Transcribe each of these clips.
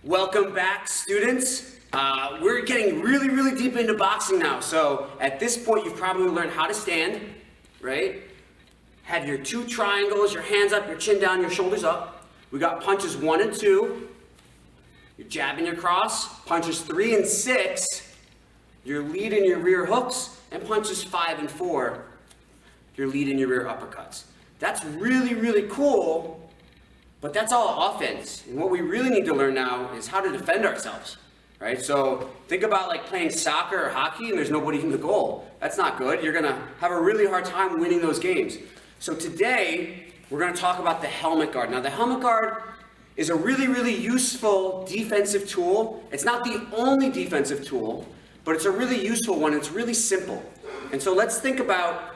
Welcome back, students. We're getting really deep into boxing now. So at this point, you've probably learned how to stand, right? Have your two triangles, your hands up, your chin down, your shoulders up. We got punches 1 and 2. You're jabbing your cross. Punches 3 and 6. Your lead and your rear hooks. And punches 5 and 4. Your lead and your rear uppercuts. That's really cool. But that's all offense. And what we really need to learn now is how to defend ourselves, right? So think about like playing soccer or hockey and there's nobody in the goal. That's not good. You're gonna have a really hard time winning those games. So today, we're gonna talk about the helmet guard. Now the helmet guard is a really useful defensive tool. It's not the only defensive tool, but it's a really useful one. It's really simple. And so let's think about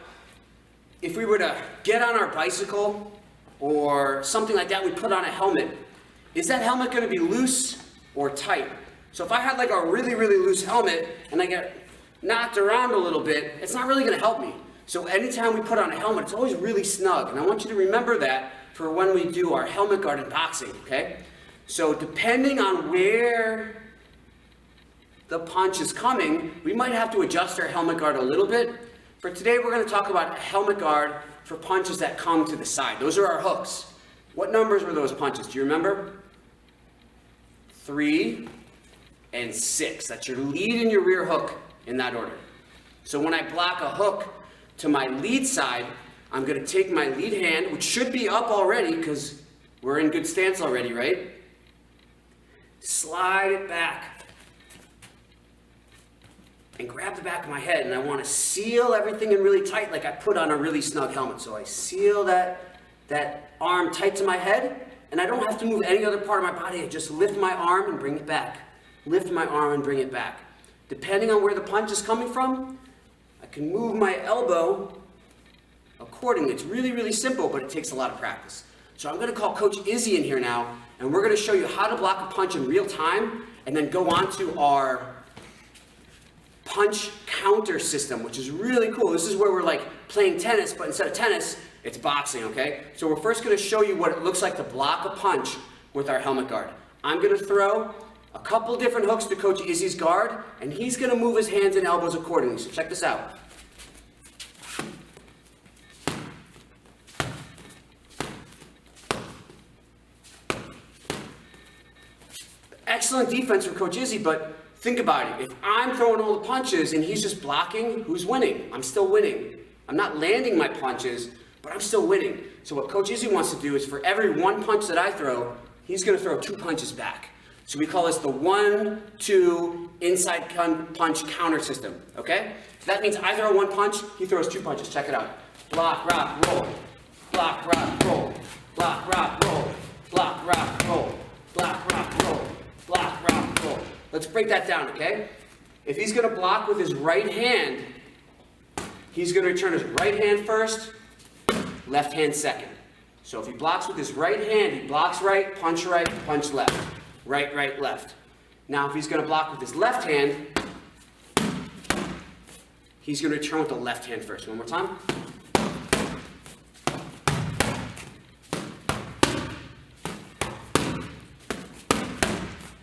if we were to get on our bicycle or something like that, we put on a helmet. Is that helmet going to be loose or tight? So if I had like a really loose helmet and I get knocked around a little bit, it's not really going to help me. So anytime we put on a helmet, it's always really snug. And I want you to remember that for when we do our helmet guard in boxing, okay? So depending on where the punch is coming, we might have to adjust our helmet guard a little bit. For today, we're going to talk about a helmet guard for punches that come to the side. Those are our hooks. What numbers were those punches? Do you remember? 3 and 6. That's your lead and your rear hook in that order. So when I block a hook to my lead side, I'm going to take my lead hand, which should be up already because we're in good stance already, right? Slide it back and grab the back of my head, and I want to seal everything in really tight like I put on a really snug helmet. So I seal that arm tight to my head, and I don't have to move any other part of my body. I just lift my arm and bring it back. Lift my arm and bring it back. Depending on where the punch is coming from, I can move my elbow accordingly. It's really simple, but it takes a lot of practice. So I'm going to call Coach Izzy in here now, and we're going to show you how to block a punch in real time, and then go on to our punch counter system, which is really cool. This is where we're like playing tennis, but instead of tennis, it's boxing, okay? So we're first going to show you what it looks like to block a punch with our helmet guard. I'm going to throw a couple different hooks to Coach Izzy's guard, and he's going to move his hands and elbows accordingly. So check this out. Excellent defense from Coach Izzy, but think about it. If I'm throwing all the punches and he's just blocking, who's winning? I'm still winning. I'm not landing my punches, but I'm still winning. So what Coach Izzy wants to do is for every one punch that I throw, he's going to throw 2 punches back. So we call this the 1-2 inside punch counter system, okay? So that means I throw 1 punch, he throws 2 punches. Check it out. Block, rock, roll. Block, rock, roll. Block, rock, roll. Block, rock, roll. Block, rock, roll. Block, rock, roll. Let's break that down, okay? If he's going to block with his right hand, he's going to turn his right hand first, left hand second. So if he blocks with his right hand, he blocks right, punch left. Right, left. Now if he's going to block with his left hand, he's going to turn with the left hand first. One more time.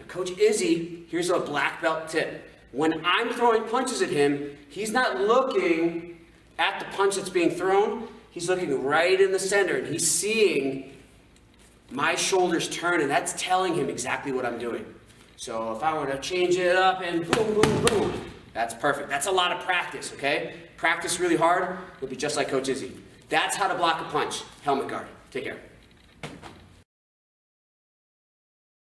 Coach Izzy, here's a black belt tip. When I'm throwing punches at him, he's not looking at the punch that's being thrown. He's looking right in the center, and he's seeing my shoulders turn, and that's telling him exactly what I'm doing. So if I were to change it up and boom, that's perfect. That's a lot of practice, okay? Practice really hard, you'll be just like Coach Izzy. That's how to block a punch. Helmet guard. Take care.